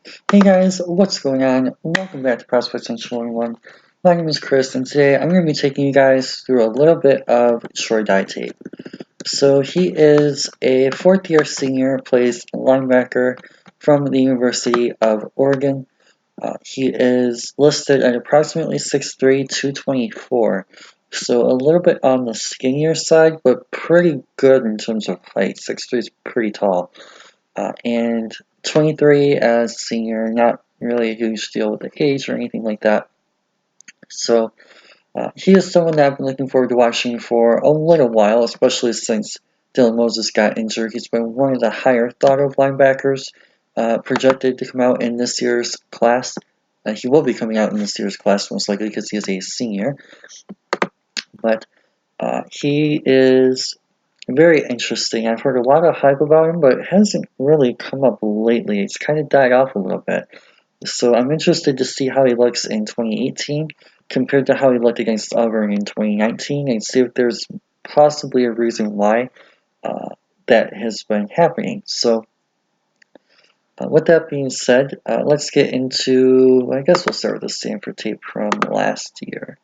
Hey guys, what's going on? Welcome back to Prospect Central 1. My name is Chris, and today I'm going to be taking you guys through a little bit of Troy Dye tape. So he is a fourth-year senior, plays linebacker from the University of Oregon. He is listed at approximately 6'3", 224. So a little bit on the skinnier side, but pretty good in terms of height. 6'3" is pretty tall. And 23 as senior, not really a huge deal with the age or anything like that. So he is someone that I've been looking forward to watching for a little while, especially since Dylan Moses got injured. He's been one of the higher thought of linebackers projected to come out in this year's class. He will be coming out in this year's class most likely because he is a senior. But he is very interesting. I've heard a lot of hype about him, but it hasn't really come up lately. It's kind of died off a little bit. So I'm interested to see how he looks in 2018 compared to how he looked against Auburn in 2019 and see if there's possibly a reason why that has been happening. So with that being said, let's get into, I guess we'll start with the Stanford tape from last year.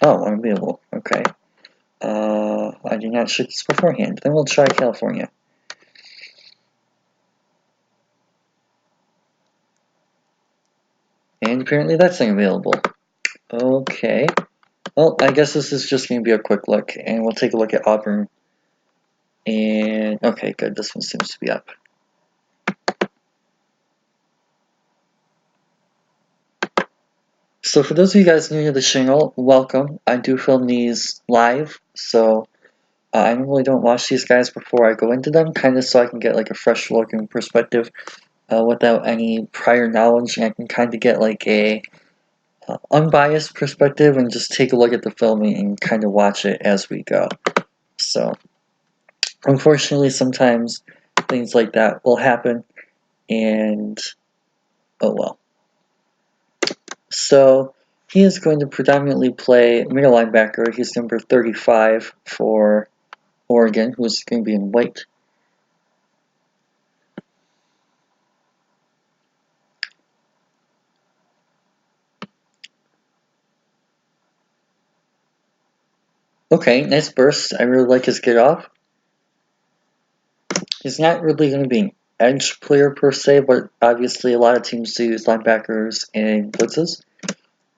Oh, unavailable. Okay. I did not check this beforehand. Then we'll try California. And apparently that's unavailable. Okay. Well, I guess this is just going to be a quick look, and we'll take a look at Auburn. And, okay, good. This one seems to be up. So for those of you guys new to the channel, welcome. I do film these live, so I normally don't watch these guys before I go into them, kind of so I can get like a fresh look and perspective without any prior knowledge, and I can kind of get like a unbiased perspective and just take a look at the filming and kind of watch it as we go. So, unfortunately, sometimes things like that will happen, and oh well. So, he is going to predominantly play middle linebacker. He's number 35 for Oregon, who's going to be in white. Okay, nice burst. I really like his get off. He's not really going to be an edge player per se, but obviously a lot of teams do use linebackers in blitzes.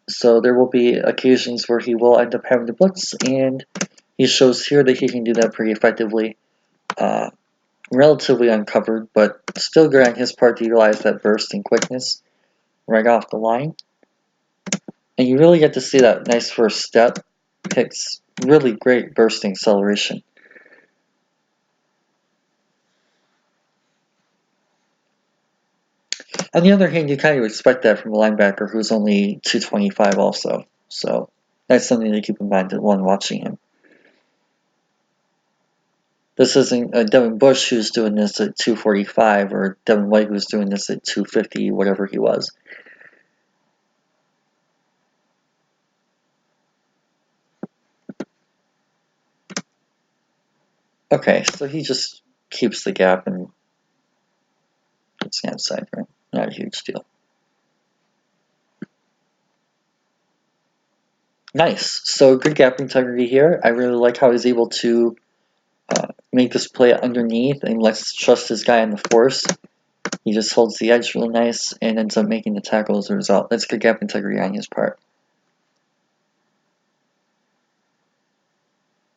So there will be occasions where he will end up having to blitz, and he shows here that he can do that pretty effectively. Relatively uncovered, but still good on his part to utilize that burst and quickness right off the line. And you really get to see that nice first step. It's really great bursting acceleration. On the other hand, you kind of expect that from a linebacker who's only 225 also. So that's something to keep in mind when watching him. This isn't Devin Bush who's doing this at 245 or Devin White who's doing this at 250, whatever he was. Okay, so he just keeps the gap and gets the outside, right? Not a huge deal. Nice. So good gap integrity here. I really like how he's able to make this play underneath and let's trust his guy on the force. He just holds the edge really nice and ends up making the tackle as a result. That's good gap integrity on his part.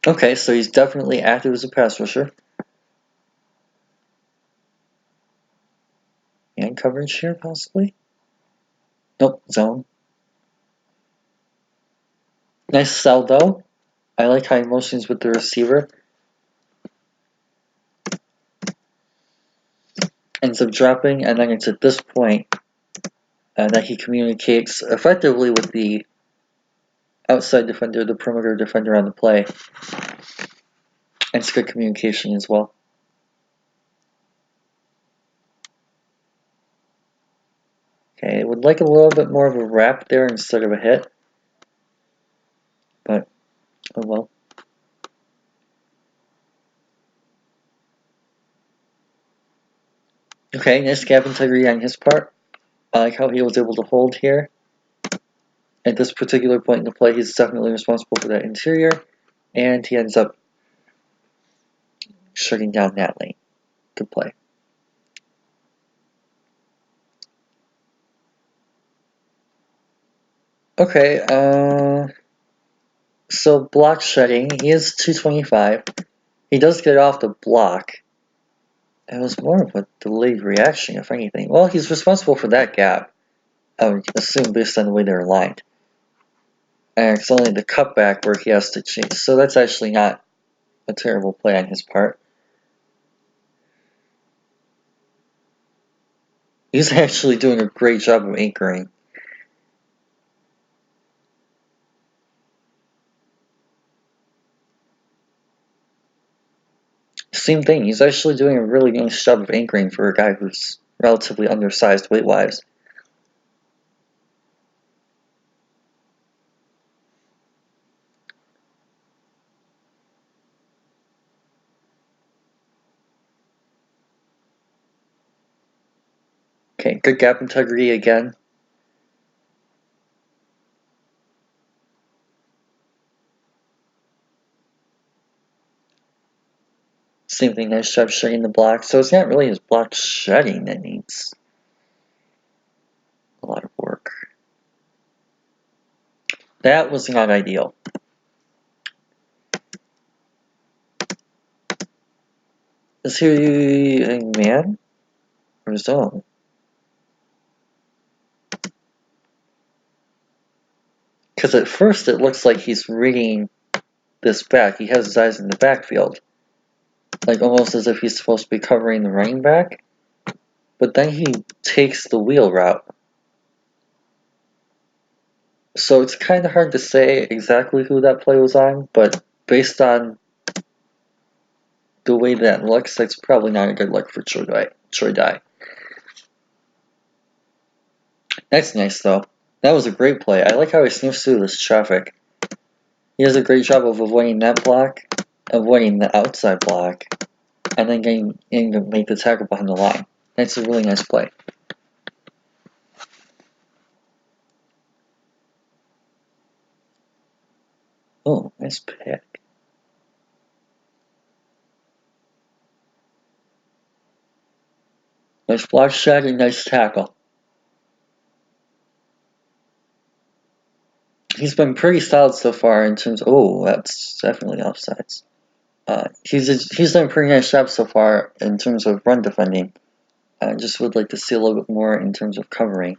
Okay, so he's definitely active as a pass rusher. And coverage here, possibly? Nope, zone. Nice sell, though. I like how he motions with the receiver. Ends up dropping, and then it's at this point that he communicates effectively with the outside defender, the perimeter defender on the play. And it's good communication as well. Okay, would like a little bit more of a wrap there instead of a hit. But, oh well. Okay, nice gap integrity on his part. I like how he was able to hold here. At this particular point in the play, he's definitely responsible for that interior, and he ends up shutting down that lane. Good play. Okay, so block shedding, he is 225. He does get off the block. It was more of a delayed reaction, if anything. Well, he's responsible for that gap, I would assume, based on the way they're aligned. And it's only the cutback where he has to change. So that's actually not a terrible play on his part. He's actually doing a great job of anchoring. Same thing, he's actually doing a really nice job of anchoring for a guy who's relatively undersized weight-wise. Okay, good gap integrity again. Same thing, nice job shedding the block. So it's not really his block shedding that needs a lot of work. That was not ideal. Is he a man or zone? Because at first it looks like he's reading this back. He has his eyes in the backfield. Like almost as if he's supposed to be covering the running back. But then he takes the wheel route. So it's kind of hard to say exactly who that play was on, but based on the way that looks, that's probably not a good look for Troy Dye. That's nice though. That was a great play. I like how he sniffs through this traffic. He does a great job of avoiding that block, avoiding the outside block, and then getting in to make the tackle behind the line. That's a really nice play. Oh, nice pick. Nice block shot and nice tackle. He's been pretty solid so far in terms of, oh, that's definitely offsides. He's done a pretty nice job so far in terms of run defending. I just would like to see a little bit more in terms of covering.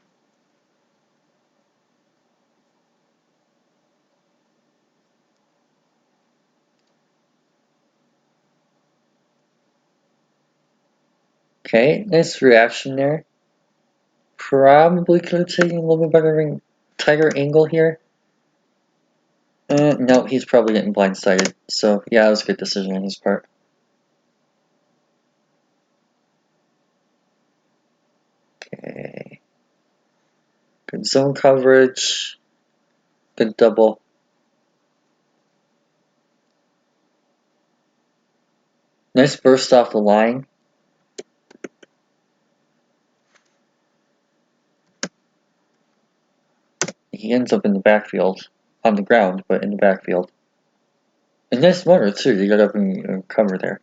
Okay, nice reaction there. Probably could have taken a little bit better, tighter angle here. No, he's probably getting blindsided. So yeah, that was a good decision on his part. Okay. Good zone coverage. Good double. Nice burst off the line. He ends up in the backfield. On the ground, but in the backfield. And nice motor too, you got up and cover there.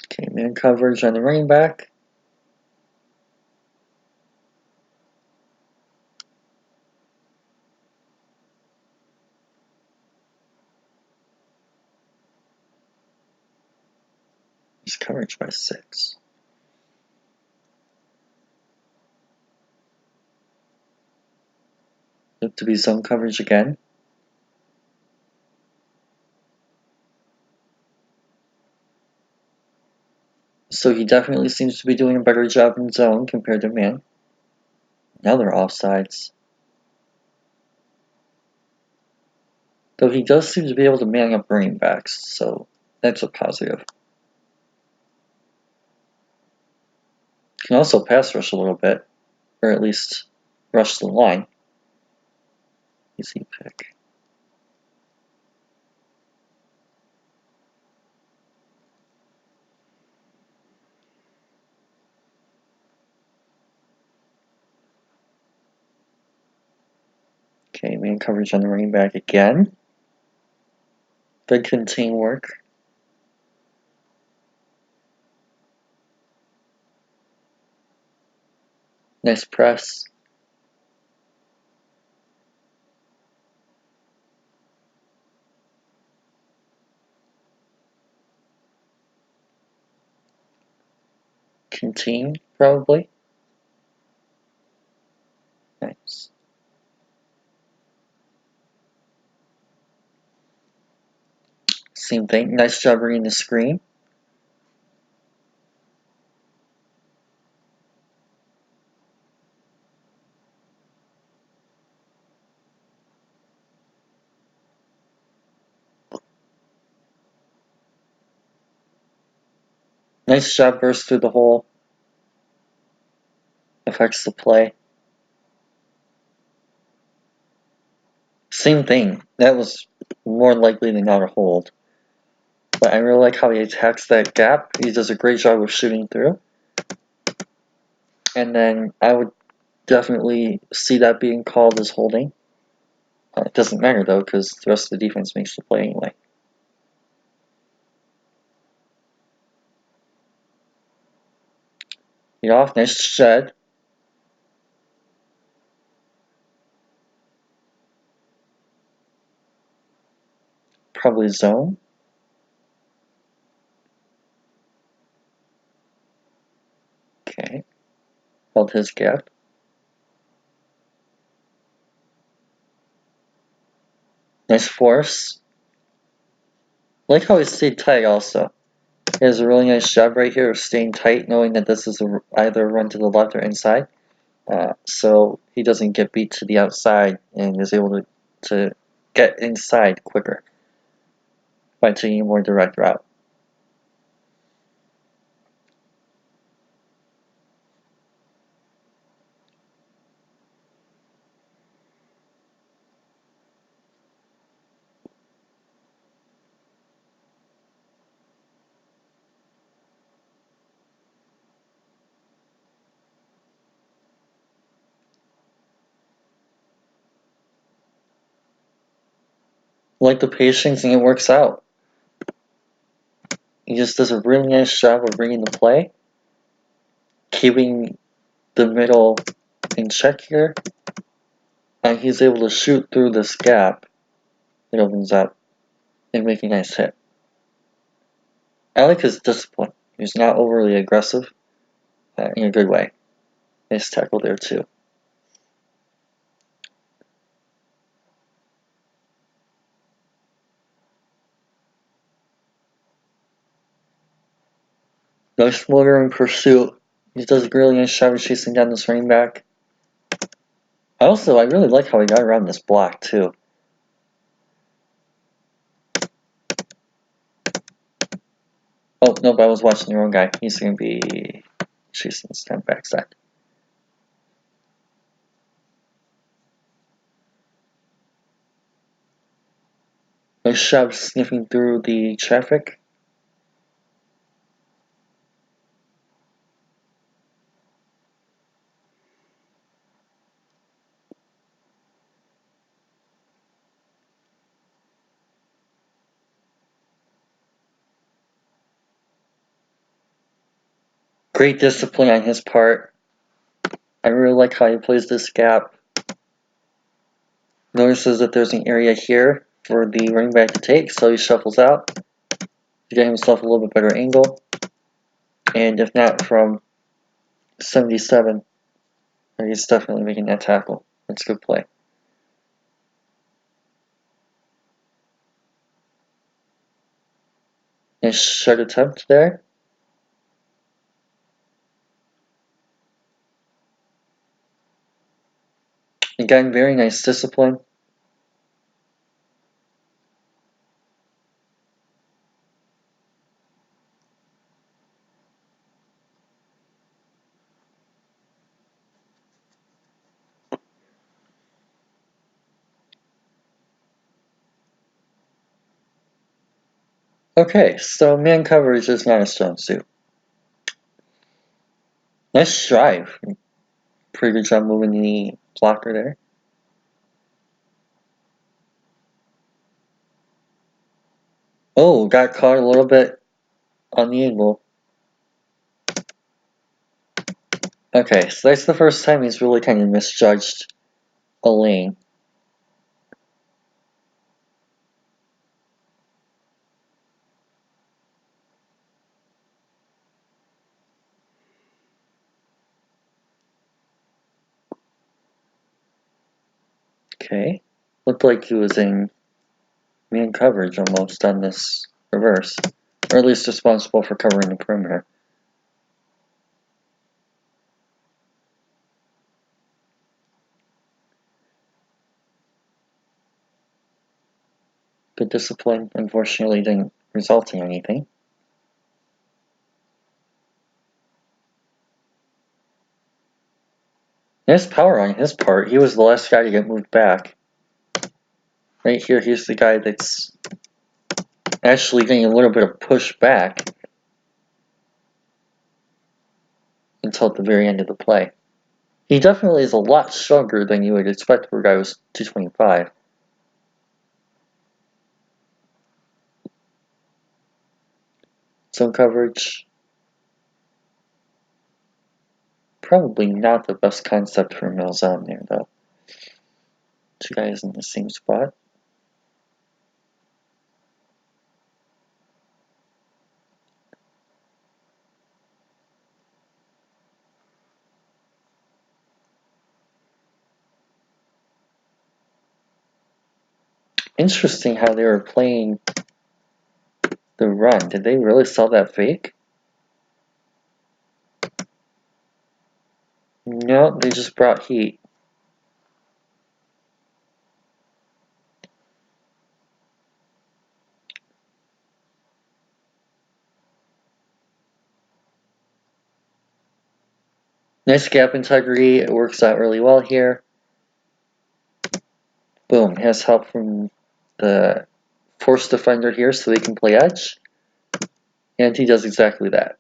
Okay, man coverage on the running back. He's coverage by 6. Look to be zone coverage again. So he definitely seems to be doing a better job in zone compared to man. Now they're offsides. Though he does seem to be able to man up running backs, so that's a positive. Can also pass rush a little bit, or at least rush the line. Easy pick. Okay, man coverage on the running back again. Good contain work. Nice press. Contain, probably. Nice. Same thing. Nice job reading the screen. Nice job burst through the hole. Affects the play. Same thing. That was more likely than not a hold. But I really like how he attacks that gap. He does a great job of shooting through. And then I would definitely see that being called as holding. It doesn't matter though, because the rest of the defense makes the play anyway. Get off, nice shed. Probably zone. Okay. Held his gap. Nice force. I like how he stayed tight also. He has a really nice job right here of staying tight, knowing that this is either a run to the left or inside. So he doesn't get beat to the outside and is able to get inside quicker by taking a more direct route. Like the patience, and it works out. He just does a really nice job of reading the play, keeping the middle in check here, and he's able to shoot through this gap. It opens up and make a nice hit. I like his discipline. He's not overly aggressive in a good way. Nice tackle there too. Nice motor in pursuit. He does a really nice job of chasing down this running back. I really like how he got around this block too. Oh, nope, I was watching the wrong guy. He's going to be chasing this down backside. Nice job sniffing through the traffic. Great discipline on his part. I really like how he plays this gap. Notices that there's an area here for the running back to take, so he shuffles out to get himself a little bit better angle. And if not from 77, he's definitely making that tackle. That's a good play. Nice short attempt there. Again, very nice discipline. Okay, so man coverage is not a strong suit. Nice drive. Pretty good job moving the blocker there. Oh, got caught a little bit on the angle. Okay, so that's the first time he's really kind of misjudged a lane. Okay, looked like he was in man coverage almost on this reverse, or at least responsible for covering the perimeter. Good discipline, unfortunately didn't result in anything. Nice power on his part. He was the last guy to get moved back. Right here, he's the guy that's actually getting a little bit of push back until at the very end of the play. He definitely is a lot stronger than you would expect for a guy who's 225. Zone coverage, probably not the best concept for Malzahn there, though. Two guys in the same spot. Interesting how they were playing the run. Did they really sell that fake? No, they just brought heat. Nice gap integrity. It works out really well here. Boom. Has help from the force defender here so they can play edge. And he does exactly that.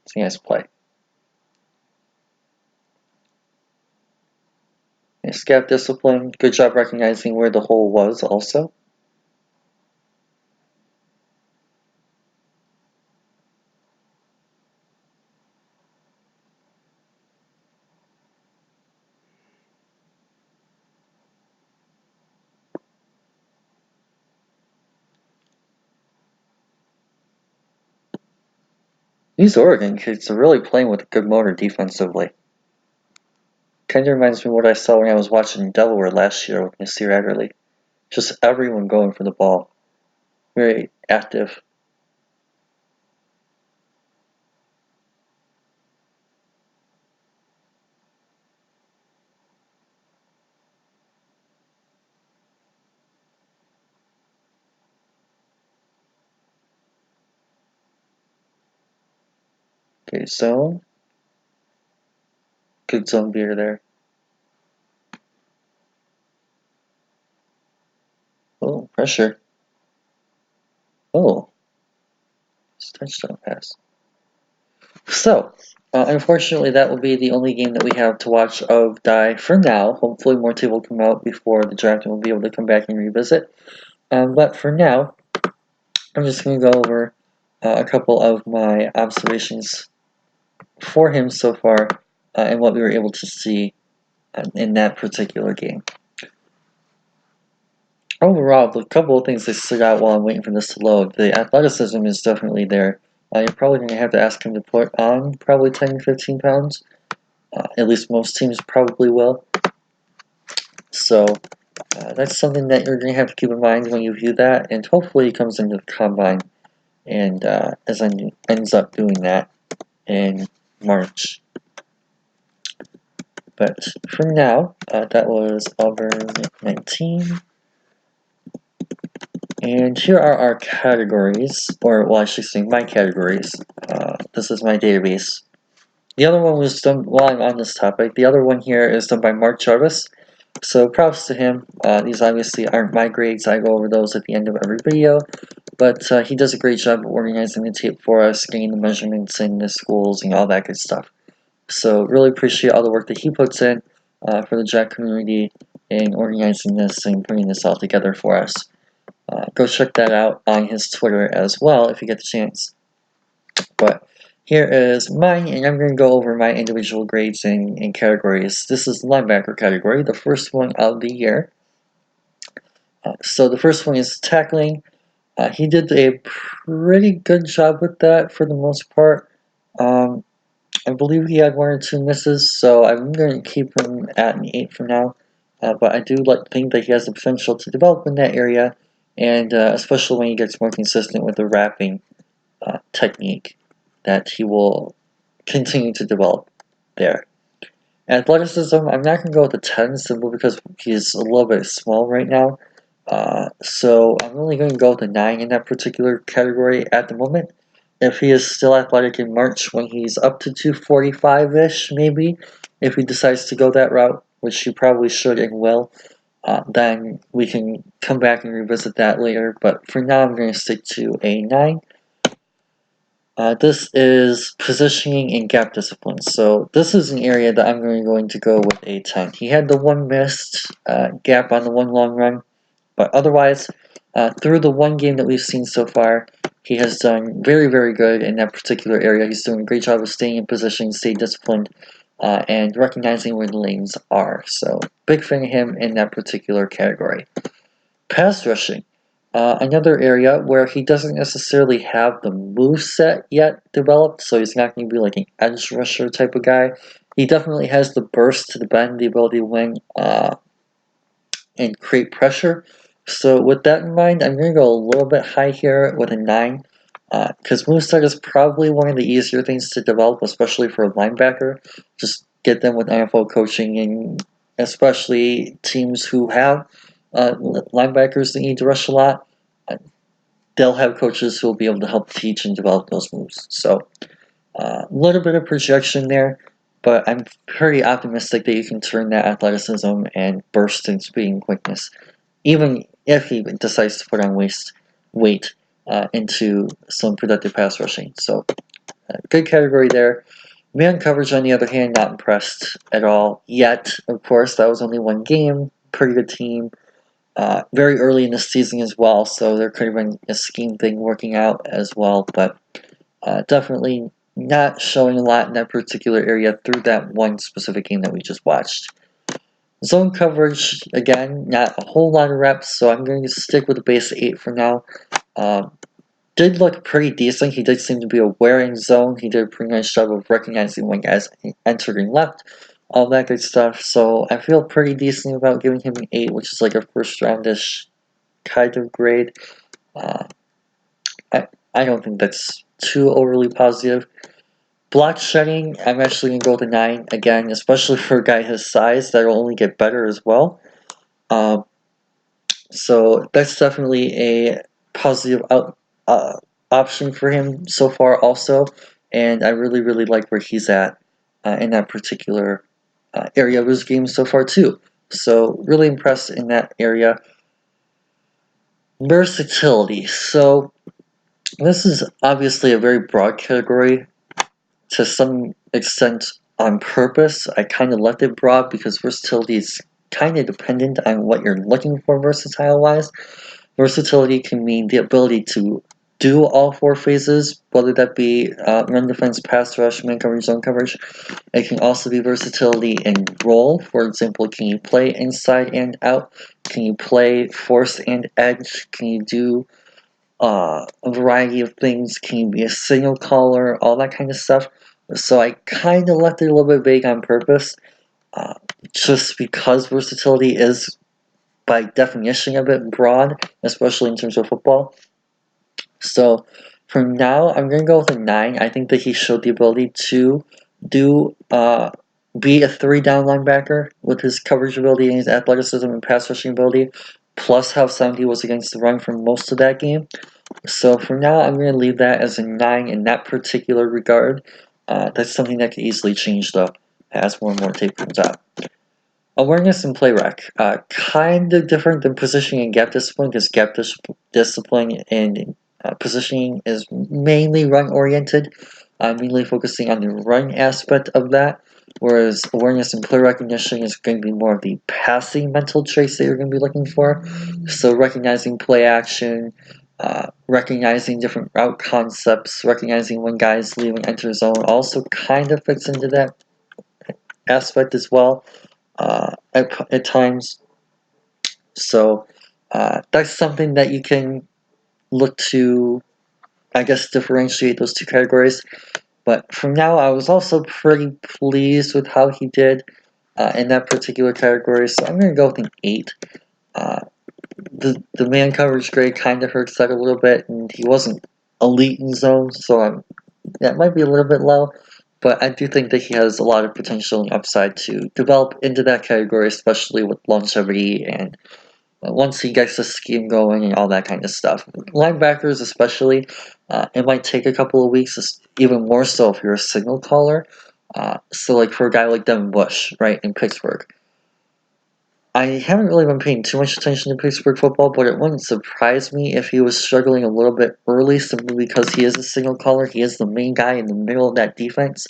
It's a nice play. Nice gap discipline. Good job recognizing where the hole was also. These Oregon kids are really playing with a good motor defensively. Kind of reminds me of what I saw when I was watching Delaware last year with Nasir Adderley. Just everyone going for the ball. Very active. Okay, zone. Good zone beater there. Oh, pressure. Oh, it's touchdown pass. So, unfortunately, that will be the only game that we have to watch of Dai for now. Hopefully, more tape will come out before the draft and we'll be able to come back and revisit. But for now, I'm just going to go over a couple of my observations for him so far and what we were able to see in that particular game. Overall, a couple of things that stood out while I'm waiting for this to load. The athleticism is definitely there. You're probably going to have to ask him to put on probably 10 to 15 pounds. At least most teams probably will. So that's something that you're going to have to keep in mind when you view that. And hopefully he comes into the combine and ends up doing that in March. But for now, that was Auburn 19. And here are our categories, or well, I should say my categories. This is my database. The other one was done, while I'm on this topic, the other one here is done by Mark Jarvis. So props to him. These obviously aren't my grades. I go over those at the end of every video. But he does a great job of organizing the tape for us, getting the measurements in the schools and all that good stuff. So really appreciate all the work that he puts in for the JACK community in organizing this and putting this all together for us. Go check that out on his Twitter as well if you get the chance. But here is mine, and I'm going to go over my individual grades and categories. This is the linebacker category, the first one of the year. So the first one is tackling. He did a pretty good job with that for the most part. I believe he had 1 or 2 misses, so I'm going to keep him at an 8 for now. But I do think that he has the potential to develop in that area, and especially when he gets more consistent with the wrapping technique, that he will continue to develop there. Athleticism, I'm not going to go with a 10 simply because he's a little bit small right now. So I'm only going to go with a 9 in that particular category at the moment. If he is still athletic in March when he's up to 245-ish, maybe, if he decides to go that route, which he probably should and will, then we can come back and revisit that later. But for now, I'm going to stick to a 9. This is positioning and gap discipline. So this is an area that I'm going to go with a 10. He had the 1 missed gap on the 1 long run, but otherwise, through the 1 game that we've seen so far, he has done very, very good in that particular area. He's doing a great job of staying in position, staying disciplined, and recognizing where the lanes are. So big fan of him in that particular category. Pass rushing. Another area where he doesn't necessarily have the move set yet developed, so he's not going to be like an edge rusher type of guy. He definitely has the burst to the bend, the ability to win and create pressure. So with that in mind, I'm going to go a little bit high here with a 9, because moveset is probably one of the easier things to develop, especially for a linebacker. Just get them with NFL coaching, and especially teams who have linebackers that need to rush a lot, they'll have coaches who will be able to help teach and develop those moves. So a little bit of projection there, but I'm pretty optimistic that you can turn that athleticism and burst and speed and quickness, even if he decides to put on weight into some productive pass rushing. So good category there. Man coverage, on the other hand, not impressed at all yet. Of course, that was only 1 game. Pretty good team. Very early in the season as well, so there could have been a scheme thing working out as well, but definitely not showing a lot in that particular area through that 1 specific game that we just watched. Zone coverage, again, not a whole lot of reps, so I'm going to stick with the base 8 for now. Did look pretty decent. He did seem to be aware in zone. He did a pretty nice job of recognizing when guys entered and left, all that good stuff. So I feel pretty decent about giving him an 8, which is like a first roundish kind of grade. I don't think that's too overly positive. Block shedding, I'm actually going to go with a 9 again, especially for a guy his size. That'll only get better as well. So that's definitely a positive option for him so far also, and I really, really like where he's at in that particular area of his game so far too. So really impressed in that area. Versatility. So this is obviously a very broad category to some extent on purpose. I kind of left it broad because versatility is kind of dependent on what you're looking for versatile-wise. Versatility can mean the ability to do all 4 phases, whether that be run defense, pass rush, man coverage, zone coverage. It can also be versatility in role. For example, can you play inside and out? Can you play force and edge? Can you do a variety of things? Can you be a signal caller? All that kind of stuff. So I kind of left it a little bit vague on purpose, just because versatility is by definition a bit broad, especially in terms of football. So for now, I'm going to go with a 9. I think that he showed the ability to be a 3-down linebacker with his coverage ability and his athleticism and pass rushing ability, plus how sound he was against the run for most of that game. So for now, I'm going to leave that as a 9 in that particular regard. That's something that could easily change though, as more and more tape comes out. Awareness and play rec. Kind of different than positioning and gap discipline, because gap discipline and positioning is mainly run oriented, mainly focusing on the run aspect of that, whereas awareness and play recognition is going to be more of the passing mental traits that you're going to be looking for. So recognizing play action, recognizing different route concepts, recognizing when guys leave and enter zone also kind of fits into that aspect as well at times. So that's something that you can look to, I guess, differentiate those two categories. But for now, I was also pretty pleased with how he did in that particular category, so I'm going to go with an 8. The man coverage grade kind of hurts that a little bit, and he wasn't elite in zone, so that might be a little bit low. But I do think that he has a lot of potential and upside to develop into that category, especially with longevity and once he gets the scheme going and all that kind of stuff. Linebackers, especially, it might take a couple of weeks, even more so if you're a signal caller. So, like for a guy like Devin Bush, right, in Pittsburgh, I haven't really been paying too much attention to Pittsburgh football, but it wouldn't surprise me if he was struggling a little bit early simply because he is a signal caller. He is the main guy in the middle of that defense.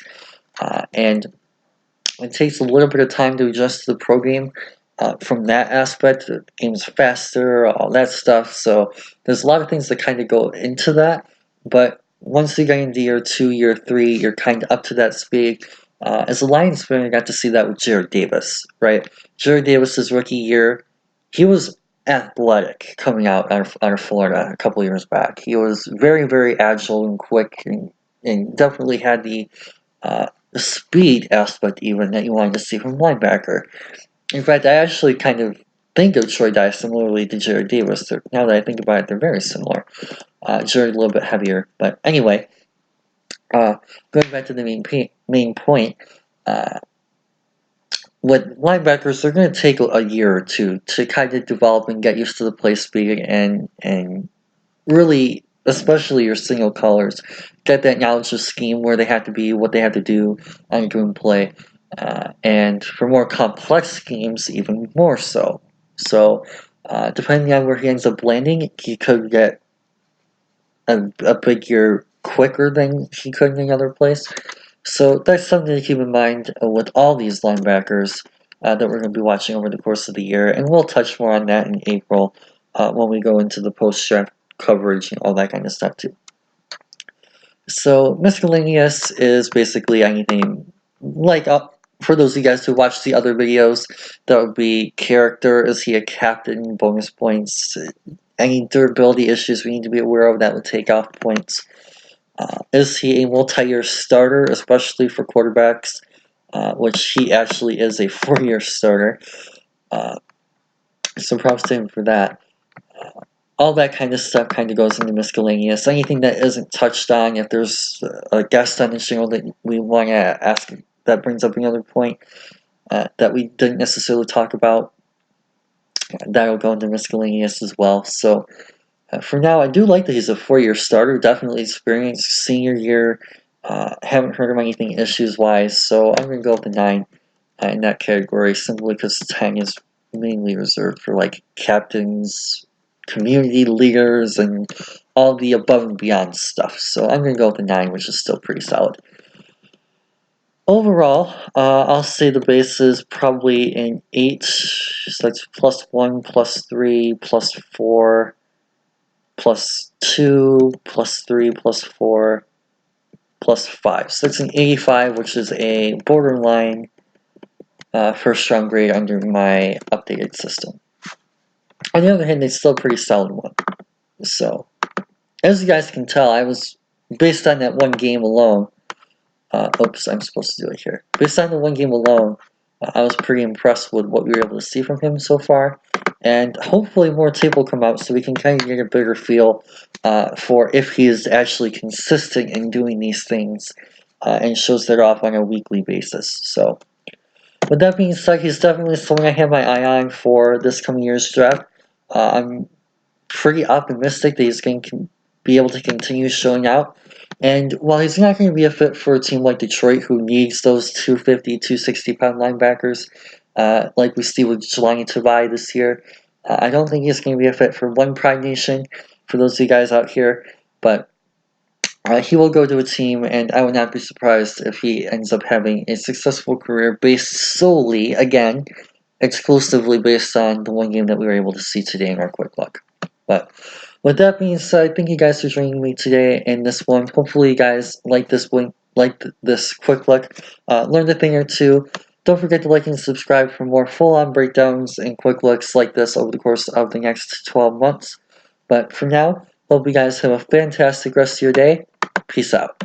And it takes a little bit of time to adjust to the pro game from that aspect. The game's faster, all that stuff. So there's a lot of things that kind of go into that. But once you get into year 2, year 3, you're kind of up to that speed. As a Lions fan, I got to see that with Jarrad Davis, right? Jarrad Davis's rookie year, he was athletic coming out of Florida a couple years back. He was very, very agile and quick and definitely had the speed aspect even that you wanted to see from linebacker. In fact, I actually kind of think of Troy Dye similarly to Jarrad Davis. Now that I think about it, they're very similar. Jarrad a little bit heavier, but anyway, going back to the main point, with linebackers, they're going to take a year or two to kind of develop and get used to the play speed and really, especially your single colors, get that knowledge of scheme, where they have to be, what they have to do on a given play, and for more complex schemes, even more so. So, depending on where he ends up landing, he could get a big year quicker than he could in another place. So that's something to keep in mind with all these linebackers that we're going to be watching over the course of the year, and we'll touch more on that in April when we go into the post-draft coverage and all that kind of stuff too. So miscellaneous is basically anything like for those of you guys who watch the other videos, that would be character. Is he a captain? Bonus points. Any durability issues we need to be aware of that would take off points. Is he a multi-year starter, especially for quarterbacks, which he actually is a 4-year starter. So props to him for that. All that kind of stuff kind of goes into miscellaneous. Anything that isn't touched on, if there's a guest on the channel that we want to ask, that brings up another point that we didn't necessarily talk about, that'll go into miscellaneous as well. So for now, I do like that he's a 4-year starter, definitely experienced, senior year. Haven't heard of anything issues-wise, so I'm going to go with a 9 in that category, simply because 10 is mainly reserved for like captains, community leaders, and all the above and beyond stuff. So I'm going to go with a 9, which is still pretty solid. Overall, I'll say the base is probably an 8, so that's +1, +3, +4, +2, +3, +4, +5. So it's an 85, which is a borderline first round grade under my updated system. On the other hand, it's still a pretty solid one. So, as you guys can tell, I was, based on that one game alone, oops, I'm supposed to do it here. Based on the one game alone, I was pretty impressed with what we were able to see from him so far. And hopefully more tape will come out so we can kind of get a bigger feel for if he is actually consistent in doing these things and shows that off on a weekly basis. So, with that being said, he's definitely someone I have my eye on for this coming year's draft. I'm pretty optimistic that he's going to be able to continue showing out. And while he's not going to be a fit for a team like Detroit, who needs those 250, 260 pound linebackers, like we see with Jelani Tavai this year. I don't think he's going to be a fit for one Pride Nation, for those of you guys out here, but he will go to a team, and I would not be surprised if he ends up having a successful career based solely, again, exclusively based on the one game that we were able to see today in our quick look. But with that being said, thank you guys for joining me today in this one. Hopefully you guys like this quick look, learned a thing or two. Don't forget to like and subscribe for more full-on breakdowns and quick looks like this over the course of the next 12 months. But for now, hope you guys have a fantastic rest of your day. Peace out.